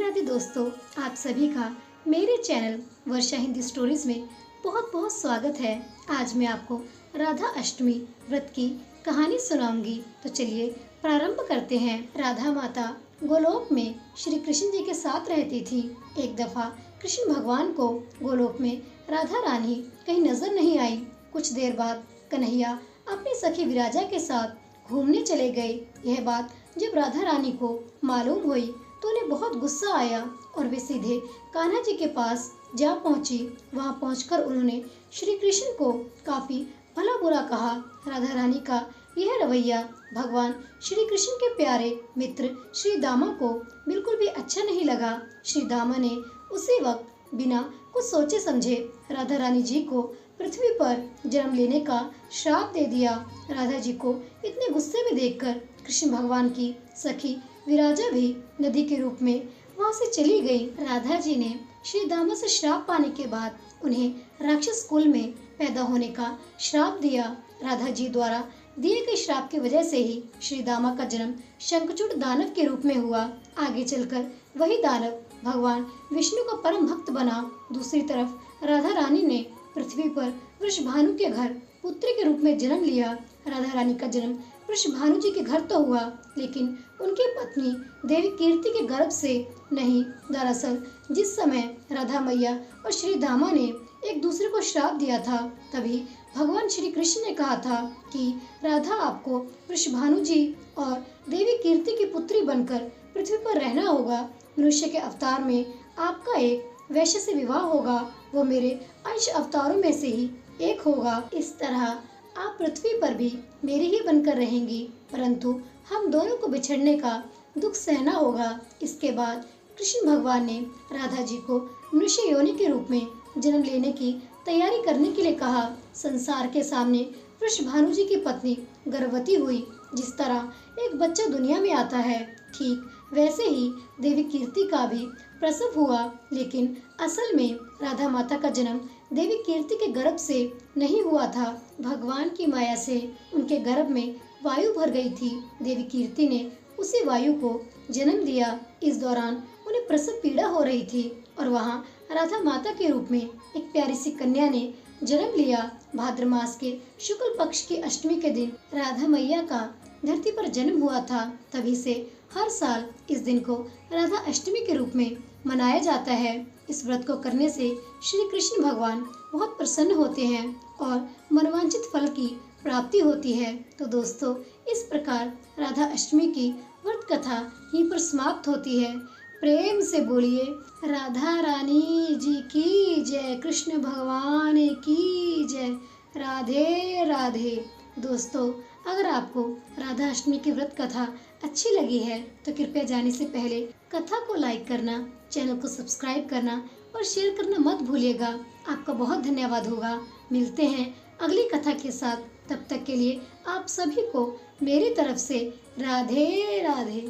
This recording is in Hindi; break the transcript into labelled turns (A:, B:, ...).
A: राधे दोस्तों, आप सभी का मेरे चैनल वर्षा हिंदी स्टोरीज में बहुत बहुत स्वागत है। आज मैं आपको राधा अष्टमी व्रत की कहानी सुनाऊंगी। तो चलिए प्रारंभ करते हैं। राधा माता गोलोक में श्री कृष्ण जी के साथ रहती थी। एक दफा कृष्ण भगवान को गोलोक में राधा रानी कहीं नजर नहीं आई। कुछ देर बाद कन्हैया अपनी सखी विराजा के साथ घूमने चले गए। यह बात जब राधा रानी को मालूम हुई तो उन्हें बहुत गुस्सा आया और वे सीधे कान्हा जी के पास जा पहुंची। वहां पहुंचकर उन्होंने श्री कृष्ण को काफी भला बुरा कहा। राधा रानी का यह रवैया भगवान श्री कृष्ण के प्यारे मित्र श्री दामा को बिल्कुल भी अच्छा नहीं लगा। श्री दामा ने उसी वक्त बिना कुछ सोचे समझे राधा रानी जी को पृथ्वी पर जन्म लेने का श्राप दे दिया। राधा जी को इतने गुस्से में देखकर कृष्ण भगवान की सखी विराजा भी नदी के रूप में वहां से चली गई। राधा जी ने श्री दामा से श्राप पाने के बाद उन्हें राक्षस कुल में पैदा होने का श्राप दिया। राधा जी द्वारा दिए गए श्राप की वजह से ही श्री दामा का जन्म शंखचूड़ दानव के रूप में हुआ। आगे चलकर वही दानव भगवान विष्णु का परम भक्त बना। दूसरी तरफ राधा रानी ने पृथ्वी पर वृषभानु के घर पुत्री के रूप में जन्म लिया। राधा रानी का जन्म वृषभानु जी के घर तो हुआ, लेकिन उनकी पत्नी देवी कीर्ति के गर्भ से नहीं। दरअसल जिस समय राधा मैया और श्री दामा ने एक दूसरे को श्राप दिया था, तभी भगवान श्री कृष्ण ने कहा था कि राधा आपको वृषभानु जी और देवी कीर्ति की पुत्री बनकर पृथ्वी पर रहना होगा। मनुष्य के अवतार में आपका एक वैश्य से विवाह होगा, वो मेरे अंश अवतारों में से ही एक होगा। इस तरह आप पृथ्वी पर भी मेरी ही बनकर रहेंगी, परंतु हम दोनों को बिछड़ने का दुख सहना होगा। इसके बाद कृष्ण भगवान ने राधा जी को मनुष्य योनि के रूप में जन्म लेने की तैयारी करने के लिए कहा। संसार के सामने वृषभानु जी की पत्नी गर्भवती हुई। जिस तरह एक बच्चा दुनिया में आता है, ठीक वैसे ही देवी कीर्ति का भी प्रसव हुआ, लेकिन असल में राधा माता का जन्म देवी कीर्ति के गर्भ से नहीं हुआ था। भगवान की माया से उनके गर्भ में वायु भर गई थी। देवी कीर्ति ने उसी वायु को जन्म दिया। इस दौरान उन्हें प्रसव पीड़ा हो रही थी और वहाँ राधा माता के रूप में एक प्यारी सी कन्या ने जन्म लिया। भाद्र मास के शुक्ल पक्ष की अष्टमी के दिन राधा मैया का धरती पर जन्म हुआ था। तभी से हर साल इस दिन को राधा अष्टमी के रूप में मनाया जाता है। इस व्रत को करने से श्री कृष्ण भगवान बहुत प्रसन्न होते हैं और मनवांछित फल की प्राप्ति होती है। तो दोस्तों, इस प्रकार राधा अष्टमी की व्रत कथा यहीं पर समाप्त होती है। प्रेम से बोलिए राधा रानी जी की जय, कृष्ण भगवान की जय, राधे राधे। दोस्तों, अगर आपको राधा अष्टमी की व्रत कथा अच्छी लगी है तो कृपया जाने से पहले कथा को लाइक करना, चैनल को सब्सक्राइब करना और शेयर करना मत भूलिएगा। आपका बहुत धन्यवाद होगा। मिलते हैं अगली कथा के साथ। तब तक के लिए आप सभी को मेरी तरफ से राधे राधे।